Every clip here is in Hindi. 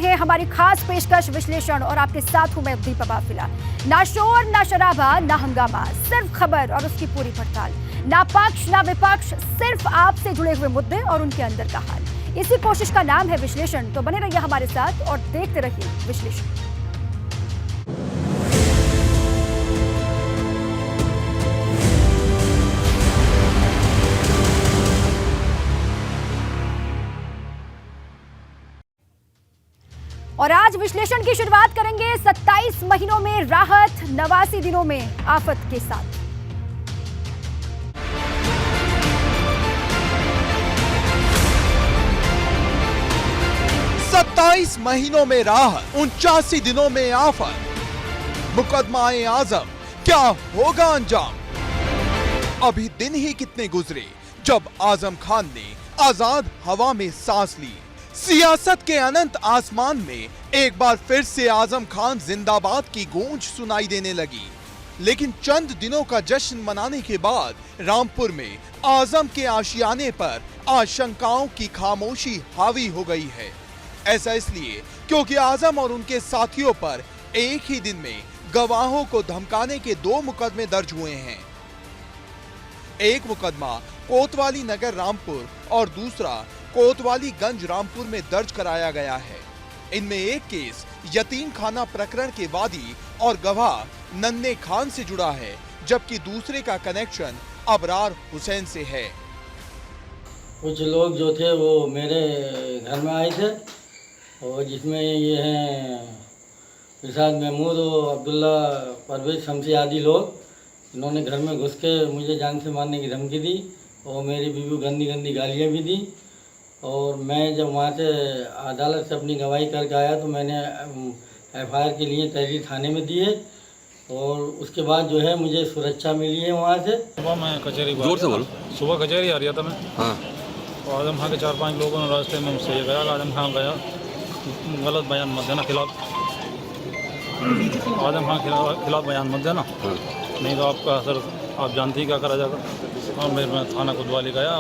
हैं हमारी खास पेशकश विश्लेषण और आपके साथ हूं मैं दीपा बाफिला। ना शोर ना शराबा ना हंगामा, सिर्फ खबर और उसकी पूरी पड़ताल। ना पक्ष ना विपक्ष, सिर्फ आपसे जुड़े हुए मुद्दे और उनके अंदर का हाल। इसी कोशिश का नाम है विश्लेषण। तो बने रहिए हमारे साथ और देखते रहिए विश्लेषण। और आज विश्लेषण की शुरुआत करेंगे 27 महीनों में राहत, 89 दिनों में आफत के साथ। सत्ताईस महीनों में राहत, 89 दिनों में आफत। मुकदमा-ए आजम क्या होगा अंजाम? अभी दिन ही कितने गुजरे जब आजम खान ने आजाद हवा में सांस ली। सियासत के अनंत आसमान में एक बार फिर से आजम खान जिंदाबाद की गूंज सुनाई देने लगी। लेकिन चंद दिनों का जश्न मनाने के बाद रामपुर में आजम के आशियाने पर आशंकाओं की खामोशी हावी हो गई है। ऐसा इसलिए क्योंकि आजम और उनके साथियों पर एक ही दिन में गवाहों को धमकाने के 2 मुकदमे दर्ज हुए हैं। एक मुकदमा कोतवाली नगर रामपुर और दूसरा कोतवाली गंज रामपुर में दर्ज कराया गया है। इनमें एक केस यतीम खाना प्रकरण के वादी और गवाह नन्हे खान से जुड़ा है, जबकि दूसरे का कनेक्शन अबरार हुसैन से है। कुछ लोग जो थे वो मेरे घर में आए थे और जिसमें ये हैं इरशाद महमूद और अब्दुल्ला परवेज शमसी आदि लोग, इन्होंने घर में घुस के मुझे जान से मारने की धमकी दी और मेरी बीवी को गंदी गंदी गालियाँ भी दी। और मैं जब वहाँ से अदालत से अपनी गवाही करके आया तो मैंने FIR के लिए तहरीर थाने में दिए और उसके बाद जो है मुझे सुरक्षा मिली है वहाँ से। सुबह मैं कचहरी सुबह कचहरी आ रहा था मैं। हाँ। तो आजम खान के 4-5 लोगों ने रास्ते में मुझसे ये कहा, आजम खान गया गलत बयान मत देना, खिलाफ आजम खान खिलाफ बयान मत देना, नहीं तो आपका असर आप जानती ही क्या करा जाएगा। और मैं थाना कोतवाली गया,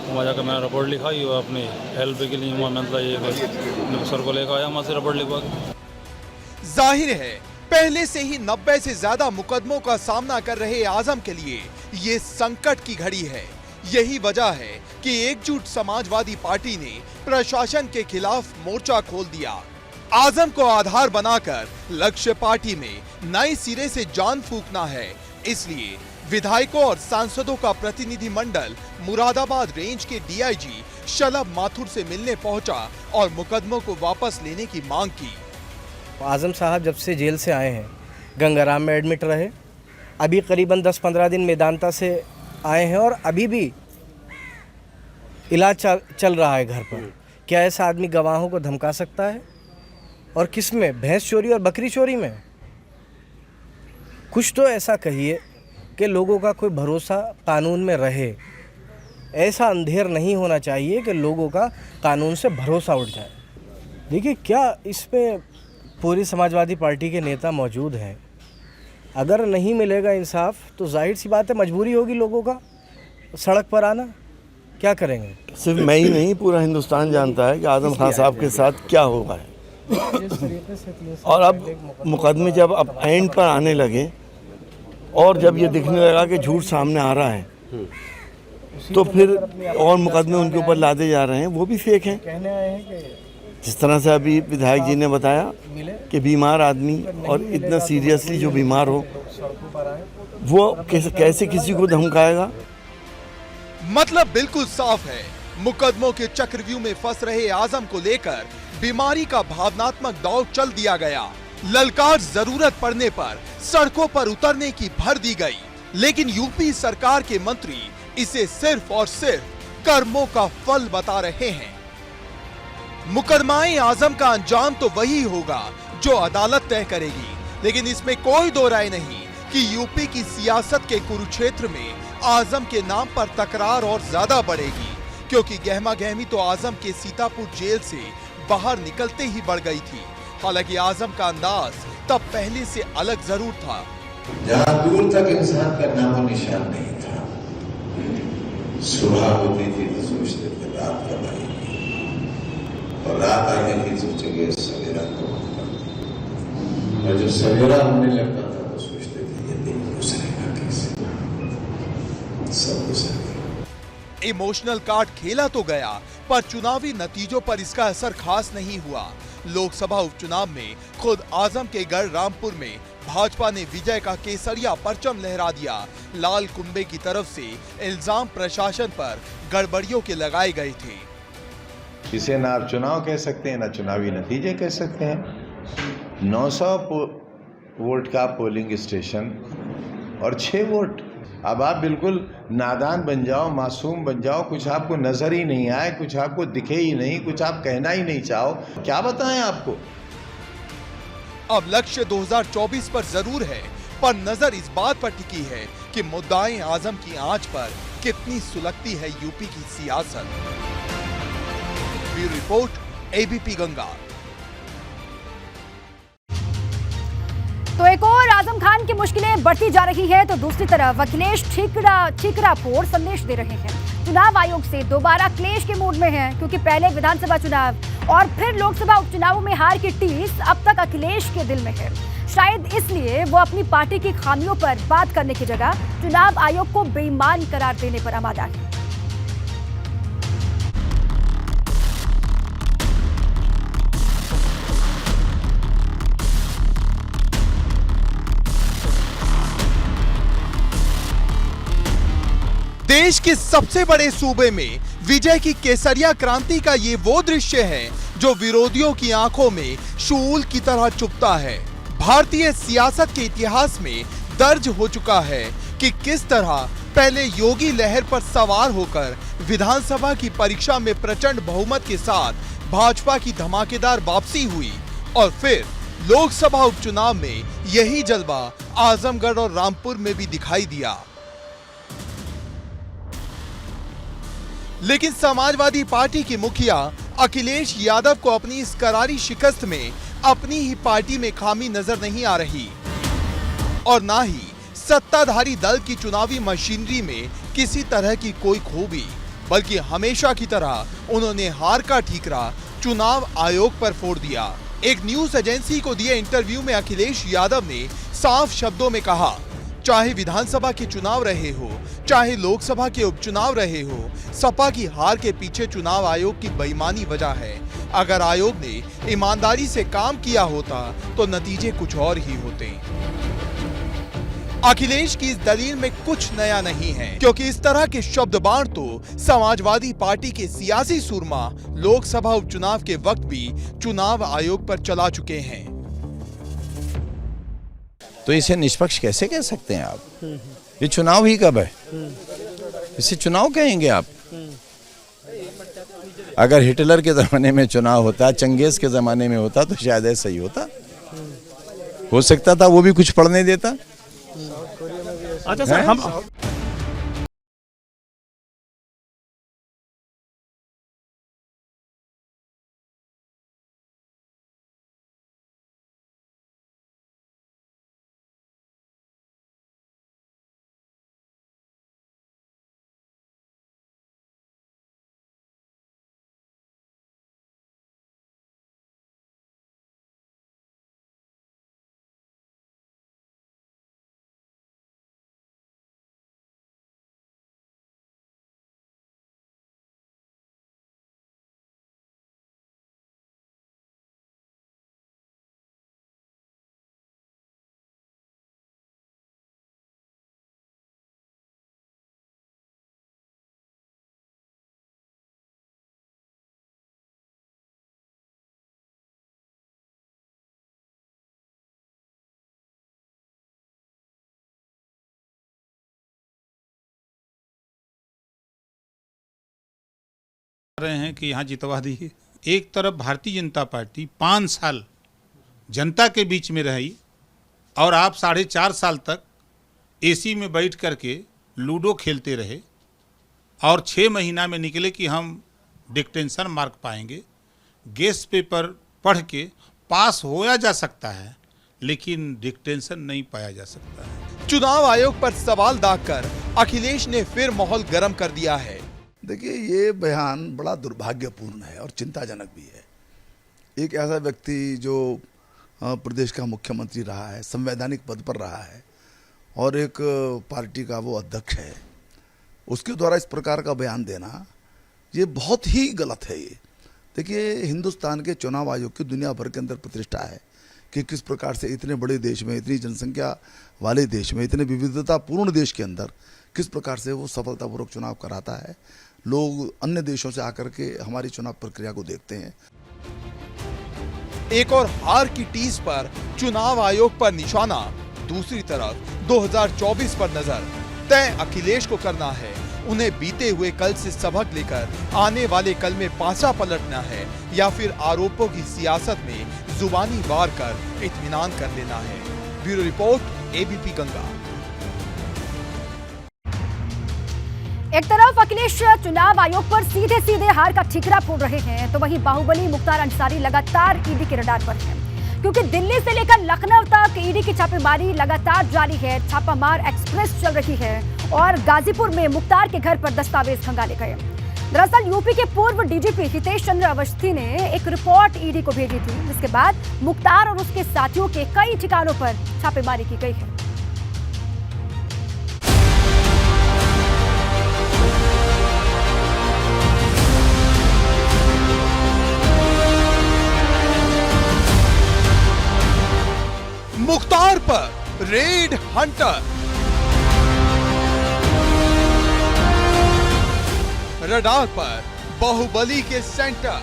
वहाँ जाकर मैंने रिपोर्ट लिखाई और अपनी हेल्प के लिए वहाँ मतलब ये सर को लेकर आया, वहाँ से रिपोर्ट लिखवा के। जाहिर है पहले से ही 90 से ज्यादा मुकदमों का सामना कर रहे आजम के लिए ये संकट की घड़ी है। यही वजह है कि एकजुट समाजवादी पार्टी ने प्रशासन के खिलाफ मोर्चा खोल दिया। आजम को आधार बनाकर लक्ष्य पार्टी में नए सिरे से जान फूंकना है। इसलिए विधायकों और सांसदों का प्रतिनिधि मंडल मुरादाबाद रेंज के DIG शलभ माथुर से मिलने पहुंचा और मुकदमों को वापस लेने की मांग की। आजम साहब जब से जेल से आए हैं, गंगाराम में एडमिट रहे, अभी करीबन 10-15 दिन मेदांता से आए हैं और अभी भी इलाज चल रहा है घर पर। क्या ऐसा आदमी गवाहों को धमका सकता है? और किस में? भैंस चोरी और बकरी चोरी में? कुछ तो ऐसा कहिए कि लोगों का कोई भरोसा कानून में रहे। ऐसा अंधेर नहीं होना चाहिए कि लोगों का कानून से भरोसा उठ जाए। देखिए, क्या इसमें पूरी समाजवादी पार्टी के नेता मौजूद हैं। अगर नहीं मिलेगा इंसाफ तो जाहिर सी बात है मजबूरी होगी लोगों का सड़क पर आना। क्या करेंगे? सिर्फ मैं ही नहीं, पूरा हिंदुस्तान जानता है कि आजम खान साहब के साथ क्या हुआ है। और अब मुकदमे जब अब एंड पर आने लगे और जब ये दिखने लगा कि झूठ सामने आ रहा है, तो फिर और मुकदमे उनके ऊपर लादे जा रहे हैं, वो भी फेक हैं। जिस तरह से अभी विधायक जी ने बताया कि बीमार आदमी और इतना सीरियसली जो बीमार हो वो कैसे किसी को धमकाएगा। मतलब बिल्कुल साफ है, मुकदमों के चक्रव्यूह में फंस रहे आजम को लेकर बीमारी का भावनात्मक दौर चल दिया गया। ललकार जरूरत पड़ने पर सड़कों पर उतरने की भर दी गई, लेकिन यूपी सरकार के मंत्री इसे सिर्फ और सिर्फ कर्मों का फल बता रहे हैं। मुकदमाए आजम का अंजाम तो वही होगा जो अदालत तय करेगी, लेकिन इसमें कोई दो राय नहीं कि यूपी की सियासत के कुरुक्षेत्र में आजम के नाम पर तकरार और ज्यादा बढ़ेगी, क्योंकि गहमा गहमी तो आजम के सीतापुर जेल से बाहर निकलते ही बढ़ गई थी। हालांकि आजम का अंदाज तब पहले से अलग जरूर था। जहां दूर तक इंसान का नामो निशान नहीं था, सुबह होती थी तो सोचते थे रात कब आएगी, और रात आने की सोचेंगे सवेरा तो होगा, और जब सवेरा होने लगता था तो सोचते थे ये दिन गुजरेगा कैसे, सब गुजरेगा। इमोशनल कार्ड खेला तो गया, पर चुनावी नतीजों पर इसका असर खास नहीं हुआ। लोकसभा उपचुनाव में खुद आजम के गढ़ रामपुर में भाजपा ने विजय का केसरिया परचम लहरा दिया। लाल कुंबे की तरफ से इल्जाम प्रशासन पर गड़बड़ियों के लगाए गए थे। इसे ना आप चुनाव कह सकते हैं, ना चुनावी नतीजे कह सकते हैं। 900 वोट का पोलिंग स्टेशन और 6 वोट। अब आप बिल्कुल नादान बन जाओ, मासूम बन जाओ, कुछ आपको नजर ही नहीं आए, कुछ आपको दिखे ही नहीं, कुछ आप कहना ही नहीं चाहो, क्या बताएं आपको। अब लक्ष्य 2024 पर जरूर है, पर नजर इस बात पर टिकी है कि मुद्दाएं आजम की आंच पर कितनी सुलगती है यूपी की सियासत। Bureau report, ABP Ganga. तो एक और आजम खान की मुश्किलें बढ़ती जा रही है, तो दूसरी तरफ अखिलेश ठीकरा फोड़ संदेश दे रहे हैं। चुनाव आयोग से दोबारा क्लेश के मूड में हैं, क्योंकि पहले विधानसभा चुनाव और फिर लोकसभा उपचुनावों में हार की टीस अब तक अखिलेश के दिल में है। शायद इसलिए वो अपनी पार्टी की खामियों पर बात करने की जगह चुनाव आयोग को बेईमान करार देने पर आमादा है। देश के सबसे बड़े सूबे में विजय की केसरिया क्रांति का ये वो दृश्य है जो विरोधियों की आंखों में शूल की तरह चुभता है। भारतीय सियासत के इतिहास में दर्ज हो चुका है कि किस तरह पहले योगी लहर पर सवार होकर विधानसभा की परीक्षा में प्रचंड बहुमत के साथ भाजपा की धमाकेदार वापसी हुई, और फिर लोकसभा उपचुनाव में यही जलवा आजमगढ़ और रामपुर में भी दिखाई दिया। लेकिन समाजवादी पार्टी के मुखिया अखिलेश यादव को अपनी इस करारी शिकस्त में अपनी ही पार्टी में खामी नजर नहीं आ रही, और ना ही सत्ताधारी दल की चुनावी मशीनरी में किसी तरह की कोई खूबी, बल्कि हमेशा की तरह उन्होंने हार का ठीकरा चुनाव आयोग पर फोड़ दिया। एक न्यूज एजेंसी को दिए इंटरव्यू में अखिलेश यादव ने साफ शब्दों में कहा, चाहे विधानसभा के चुनाव रहे हो, चाहे लोकसभा के उपचुनाव रहे हो, सपा की हार के पीछे चुनाव आयोग की बेईमानी वजह है। अगर आयोग ने ईमानदारी से काम किया होता तो नतीजे कुछ और ही होते। अखिलेश की इस दलील में कुछ नया नहीं है, क्योंकि इस तरह के शब्द बाण तो समाजवादी पार्टी के सियासी सूरमा लोकसभा उपचुनाव के वक्त भी चुनाव आयोग पर चला चुके हैं। तो इसे निष्पक्ष कैसे कह सकते हैं आप? ये चुनाव ही कब है? इसे चुनाव कहेंगे आप? अगर हिटलर के जमाने में चुनाव होता, चंगेज के जमाने में होता, तो शायद ऐसा ही होता। हो सकता था वो भी कुछ पढ़ने देता। अच्छा सर, हम रहे हैं कि यहाँ जितवा दी। एक तरफ भारतीय जनता पार्टी 5 साल जनता के बीच में रही, और आप 4.5 साल तक एसी में बैठ करके लूडो खेलते रहे, और 6 महीना में निकले कि हम डिक्टेंशन मार्क पाएंगे। गेस्ट पेपर पढ़ के पास होया जा सकता है, लेकिन डिक्टेंशन नहीं पाया जा सकता है। चुनाव आयोग पर सवाल दागकर अखिलेश ने फिर माहौल गर्म कर दिया है। देखिए, ये बयान बड़ा दुर्भाग्यपूर्ण है और चिंताजनक भी है। एक ऐसा व्यक्ति जो प्रदेश का मुख्यमंत्री रहा है, संवैधानिक पद पर रहा है और एक पार्टी का वो अध्यक्ष है, उसके द्वारा इस प्रकार का बयान देना ये बहुत ही गलत है। ये देखिए, हिंदुस्तान के चुनाव आयोग की दुनिया भर के अंदर प्रतिष्ठा है कि किस प्रकार से इतने बड़े देश में, इतनी जनसंख्या वाले देश में, इतने विविधतापूर्ण देश के अंदर किस प्रकार से वो सफलतापूर्वक चुनाव कराता है। लोग अन्य देशों से आकर के हमारी चुनाव प्रक्रिया को देखते हैं। एक और हार की टीस पर चुनाव आयोग पर निशाना, दूसरी तरफ 2024 पर नजर। तय अखिलेश को करना है, उन्हें बीते हुए कल से सबक लेकर आने वाले कल में पासा पलटना है या फिर आरोपों की सियासत में जुबानी वार कर इत्मीनान कर लेना है। Bureau report, ABP Ganga. एक तरफ अखिलेश चुनाव आयोग पर सीधे सीधे हार का ठिकरा फोड़ रहे हैं, तो वहीं बाहुबली मुख्तार अंसारी लगातार ईडी के रडार पर हैं, क्योंकि दिल्ली से लेकर लखनऊ तक ईडी की छापेमारी लगातार जारी है। छापामार एक्सप्रेस चल रही है और गाजीपुर में मुख्तार के घर पर दस्तावेज खंगाले गए। दरअसल यूपी के पूर्व डीजीपी हितेश चंद्र अवस्थी ने एक रिपोर्ट ईडी को भेजी थी, जिसके बाद मुख्तार और उसके साथियों के कई ठिकानों पर छापेमारी की गई है। मुख्तार पर रेड हंटर, रडार पर बाहुबली के सेंटर।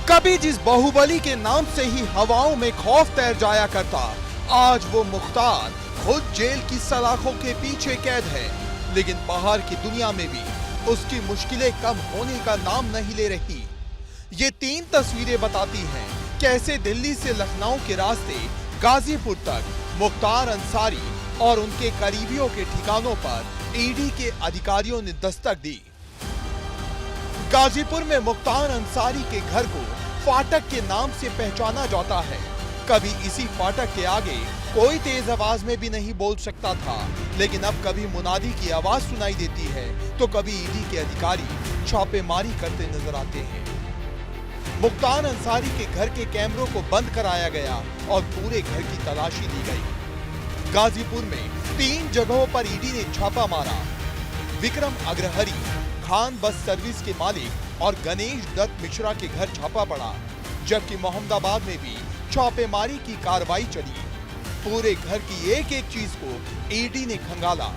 कभी जिस बाहुबली के नाम से ही हवाओं में खौफ तैर जाया करता, आज वो मुख्तार खुद जेल की सलाखों के पीछे कैद है। लेकिन बाहर की दुनिया में भी उसकी मुश्किलें कम होने का नाम नहीं ले रही। ये 3 तस्वीरें बताती हैं कैसे दिल्ली से लखनऊ के रास्ते गाजीपुर तक मुख्तार अंसारी और उनके करीबियों के ठिकानों पर ईडी के अधिकारियों ने दस्तक दी। गाजीपुर में मुख्तार अंसारी के घर को फाटक के नाम से पहचाना जाता है। कभी इसी फाटक के आगे कोई तेज आवाज में भी नहीं बोल सकता था, लेकिन अब कभी मुनादी की आवाज सुनाई देती है तो कभी ईडी के अधिकारी छापेमारी करते नजर आते हैं। मुख्तार अंसारी के घर के कैमरों को बंद कराया गया और पूरे घर की तलाशी ली गई। गाजीपुर में 3 जगहों पर ईडी ने छापा मारा। विक्रम अग्रहरी, खान बस सर्विस के मालिक और गणेश दत्त मिश्रा के घर छापा पड़ा, जबकि मोहम्मदाबाद में भी छापेमारी की कार्रवाई चली। पूरे घर की एक एक चीज को ईडी ने खंगाला।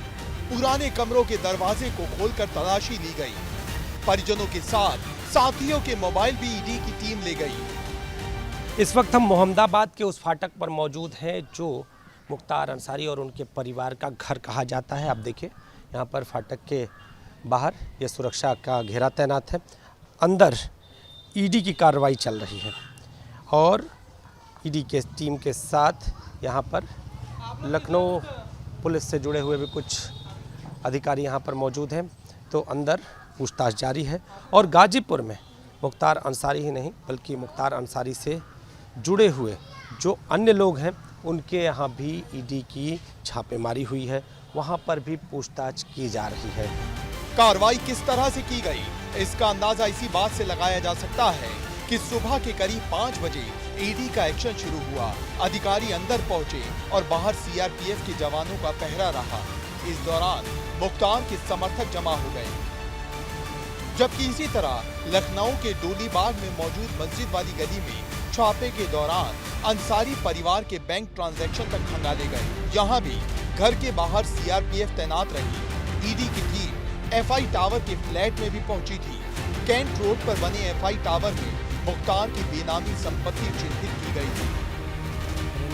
पुराने कमरों के दरवाजे को खोलकर तलाशी ली गई। परिजनों के साथ साथियों के मोबाइल भी ईडी की टीम ले गई। इस वक्त हम मोहम्मदाबाद के उस फाटक पर मौजूद हैं जो मुख्तार अंसारी और उनके परिवार का घर कहा जाता है। आप देखिए, यहाँ पर फाटक के बाहर ये सुरक्षा का घेरा तैनात है, अंदर ईडी की कार्रवाई चल रही है और ईडी के टीम के साथ यहाँ पर लखनऊ पुलिस से जुड़े हुए भी कुछ अधिकारी यहाँ पर मौजूद हैं। तो अंदर पूछताछ जारी है और गाजीपुर में मुख्तार अंसारी ही नहीं बल्कि मुख्तार अंसारी से जुड़े हुए जो अन्य लोग हैं उनके यहाँ भी ईडी की छापेमारी हुई है, वहाँ पर भी पूछताछ की जा रही है। कार्रवाई किस तरह से की गई, इसका अंदाजा इसी बात से लगाया जा सकता है कि सुबह के करीब 5 बजे ईडी का एक्शन शुरू हुआ। अधिकारी अंदर पहुंचे और बाहर सीआरपीएफ के जवानों का पहरा रहा। इस दौरान मुख्तार के समर्थक जमा हो गए, जबकि इसी तरह लखनऊ के डोलीबाग में मौजूद मस्जिद वाली गली में छापे के दौरान अंसारी परिवार के बैंक ट्रांजैक्शन तक खंगाले गए। यहाँ भी घर के बाहर सीआरपीएफ तैनात रही। ईडी की टीम एफआई टावर के फ्लैट में भी पहुंची थी। कैंट रोड पर बने एफआई टावर में मुख्तार की बेनामी संपत्ति चिन्हित की गई थी।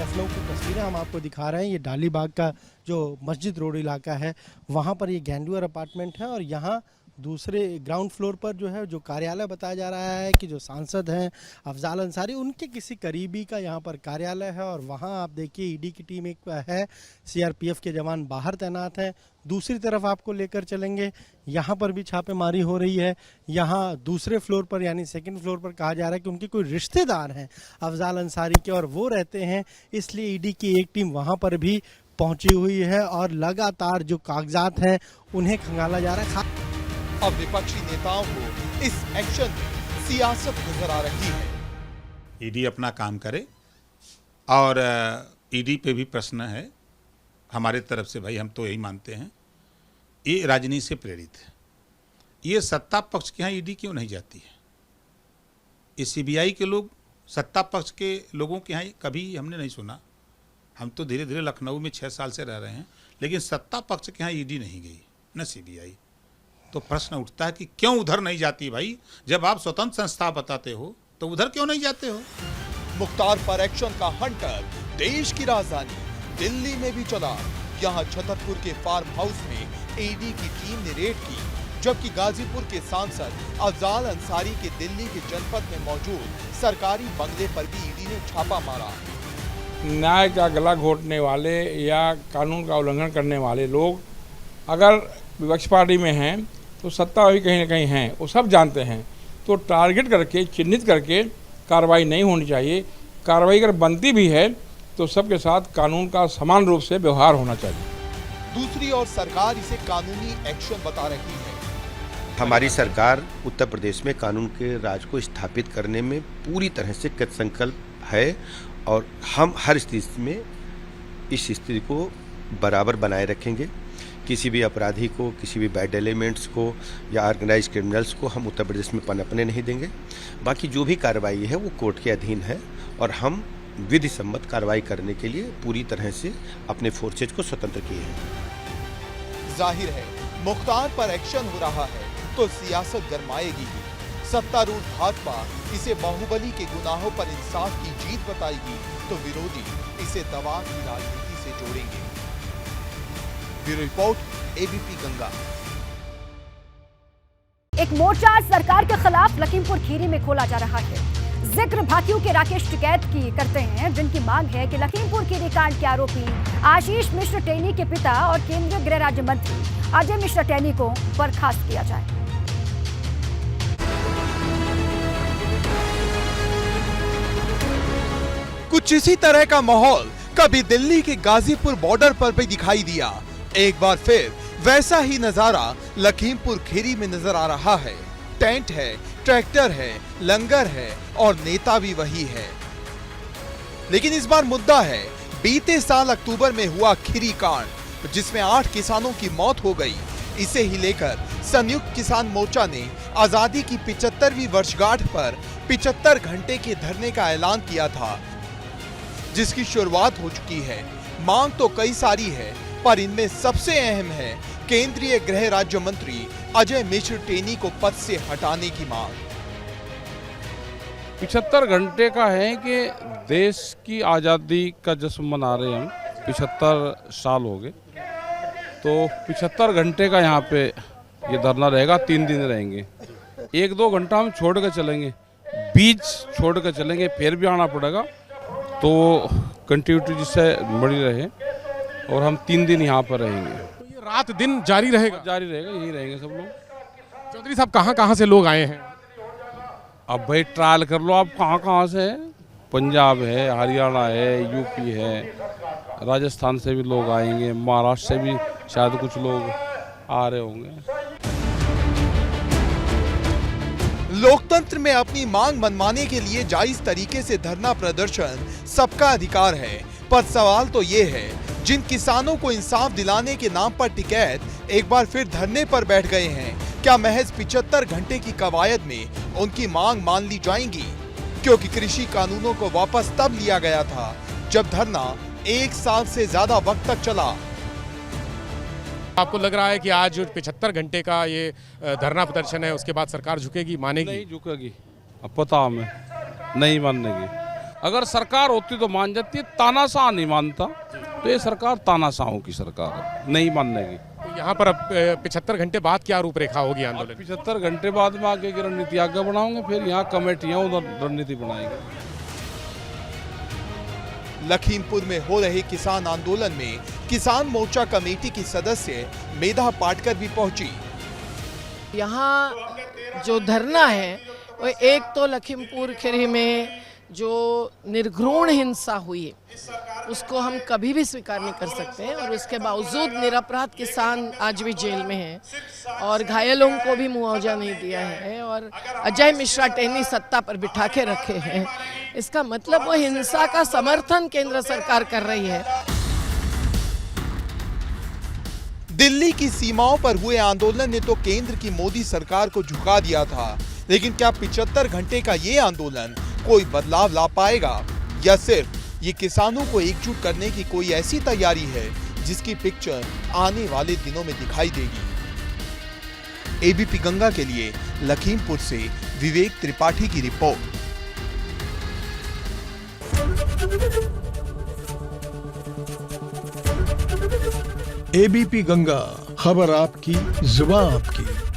लखनऊ की तस्वीरें हम आपको दिखा रहे हैं। ये डालीबाग का जो मस्जिद रोड इलाका है, वहाँ पर ये गैंडुअर अपार्टमेंट है और यहाँ दूसरे ग्राउंड फ्लोर पर जो है जो कार्यालय बताया जा रहा है कि जो सांसद हैं अफजाल अंसारी, उनके किसी करीबी का यहाँ पर कार्यालय है। और वहाँ आप देखिए ईडी की टीम एक है, सीआरपीएफ के जवान बाहर तैनात हैं। दूसरी तरफ आपको लेकर चलेंगे, यहाँ पर भी छापेमारी हो रही है। यहाँ दूसरे फ्लोर पर यानी सेकंड फ्लोर पर कहा जा रहा है कि उनके कोई रिश्तेदार हैं अफजाल अंसारी के और वो रहते हैं, इसलिए ईडी की एक टीम वहाँ पर भी पहुँची हुई है और लगातार जो कागजात हैं उन्हें खंगाला जा रहा है। अब विपक्षी नेताओं को इस एक्शन में सियासत नजर आ रही है। ईडी अपना काम करे और ईडी पे भी प्रश्न है हमारे तरफ से, भाई हम तो यही मानते हैं ये राजनीति से प्रेरित है। ये सत्ता पक्ष के यहाँ ईडी क्यों नहीं जाती है? ये सीबीआई के लोग सत्ता पक्ष के लोगों के यहाँ कभी हमने नहीं सुना। हम तो धीरे धीरे लखनऊ में 6 साल से रह रहे हैं, लेकिन सत्ता पक्ष के यहाँ ईडी नहीं गई न सीबीआई। तो प्रश्न उठता है कि क्यों उधर नहीं जाती भाई? जब आप स्वतंत्र संस्था बताते हो तो उधर क्यों नहीं जाते हो? मुख्तार पर एक्शन का हंटर देश की राजधानी दिल्ली में भी चला। यहाँ छतरपुर के फार्म हाउस में ईडी की टीम ने रेड की, जबकि गाजीपुर के सांसद अफजाल अंसारी के दिल्ली के जनपद में मौजूद सरकारी बंगले पर भी ईडी ने छापा मारा। न्याय का गला घोटने वाले या कानून का उल्लंघन करने वाले लोग अगर विपक्ष पार्टी में हैं तो सत्ता भी कहीं ना कहीं है, वो सब जानते हैं। तो टारगेट करके चिन्हित करके कार्रवाई नहीं होनी चाहिए। कार्रवाई अगर बनती भी है तो सबके साथ कानून का समान रूप से व्यवहार होना चाहिए। दूसरी ओर सरकार इसे कानूनी एक्शन बता रही है। हमारी सरकार उत्तर प्रदेश में कानून के राज को स्थापित करने में पूरी तरह से कृत संकल्प है और हम हर स्थिति में इस स्थिति को बराबर बनाए रखेंगे। किसी भी अपराधी को, किसी भी बैड एलिमेंट्स को या ऑर्गेनाइज क्रिमिनल्स को हम उत्तर प्रदेश में पनपने नहीं देंगे। बाकी जो भी कार्रवाई है वो कोर्ट के अधीन है और हम विधि सम्मत कार्रवाई करने के लिए पूरी तरह से अपने फोर्सेज को स्वतंत्र किए हैं। जाहिर है मुख्तार पर एक्शन हो रहा है तो सियासत गरमाएगी ही। सत्तारूढ़ भाजपा इसे बाहुबली के गुनाहों पर इंसाफ की जीत बताएगी तो विरोधी इसे दवा की राजनीति से जोड़ेंगे। Bureau report, ABP Ganga. एक मोर्चा सरकार के खिलाफ लखीमपुर खीरी में खोला जा रहा है। जिक्र भाकियू के राकेश टिकैत की करते हैं, जिनकी मांग है कि लखीमपुर खीरी कांड के आरोपी आशीष मिश्र टेनी के पिता और केंद्रीय गृह राज्य मंत्री अजय मिश्र टेनी को बर्खास्त किया जाए। कुछ इसी तरह का माहौल कभी दिल्ली के गाजीपुर बॉर्डर पर भी दिखाई दिया। एक बार फिर वैसा ही नजारा लखीमपुर खीरी में नजर आ रहा है। टेंट है, ट्रैक्टर है, लंगर है और नेता भी वही है। लेकिन इस बार मुद्दा है बीते साल अक्टूबर में हुआ खीरी कांड, जिसमें 8 किसानों की मौत हो गई। इसे ही लेकर संयुक्त किसान मोर्चा ने आजादी की 75वीं वर्षगांठ पर 75 घंटे के धरने का ऐलान किया था, जिसकी शुरुआत हो चुकी है। मांग तो कई सारी है, पर इनमें सबसे अहम है केंद्रीय गृह राज्य मंत्री अजय मिश्र टेनी को पद से हटाने की मांग। 75 घंटे का है कि देश की आज़ादी का जश्न मना रहे हम। 75 साल हो गए, तो 75 घंटे का यहाँ पे ये धरना रहेगा। 3 दिन रहेंगे। 1-2 घंटा हम छोड़ कर चलेंगे, बीच छोड़ कर चलेंगे, फिर भी आना पड़ेगा। तो कंटिन्यूटी जिससे बड़ी रहे और हम 3 दिन यहाँ पर रहेंगे। तो ये रात दिन जारी रहेगा? जारी रहेगा, यही रहेंगे सब लोग। चौधरी साहब कहाँ से लोग आए हैं? अब भाई ट्रायल कर लो आप कहाँ से है। पंजाब है, हरियाणा है, यूपी है, राजस्थान से भी लोग आएंगे, महाराष्ट्र से भी शायद कुछ लोग आ रहे होंगे। लोकतंत्र में अपनी मांग मनवाने के लिए जायज तरीके से धरना प्रदर्शन सबका अधिकार है, पर सवाल तो ये है जिन किसानों को इंसाफ दिलाने के नाम पर टिकैत एक बार फिर धरने पर बैठ गए हैं, क्या महज 75 घंटे की कवायद में उनकी मांग मान ली जाएंगी? क्योंकि कृषि कानूनों को वापस तब लिया गया था जब धरना 1 साल से ज्यादा वक्त तक चला। आपको लग रहा है कि आज जो 75 घंटे का ये धरना प्रदर्शन है उसके बाद सरकार झुकेगी, मानेगी? नहीं झुकेगी, अब पता हमें नहीं मानेगी। अगर सरकार होती तो मान जाती है, तानाशाह नहीं मानता, तो ये सरकार तानाशाहों की सरकार है, नहीं मानेगी। तो यहाँ पर अब 75 घंटे बाद क्या रूपरेखा होगी आंदोलन? 75 घंटे बाद में आगे की रणनीति आगे बढ़ाओगे, फिर यहाँ कमेटियाँ उधर रणनीति बनाएंगे। लखीमपुर में हो रहे किसान आंदोलन में किसान मोर्चा कमेटी की सदस्य मेधा पाटकर भी पहुंची। यहाँ जो धरना है वो एक तो लखीमपुर खीरी में जो निर्घृण हिंसा हुई है उसको हम कभी भी स्वीकार नहीं कर सकते हैं। और उसके बावजूद निरपराध किसान आज भी जेल में हैं और घायलों को भी मुआवजा नहीं दिया है और अजय मिश्रा टेनी सत्ता पर बिठा के रखे हैं। इसका मतलब वो हिंसा का समर्थन केंद्र सरकार कर रही है। दिल्ली की सीमाओं पर हुए आंदोलन ने तो केंद्र की मोदी सरकार को झुका दिया था, लेकिन क्या 75 घंटे का ये आंदोलन कोई बदलाव ला पाएगा या सिर्फ ये किसानों को एकजुट करने की कोई ऐसी तैयारी है जिसकी पिक्चर आने वाले दिनों में दिखाई देगी। एबीपी गंगा के लिए लखीमपुर से विवेक त्रिपाठी की रिपोर्ट। एबीपी गंगा, खबर आपकी, जुबान आपकी।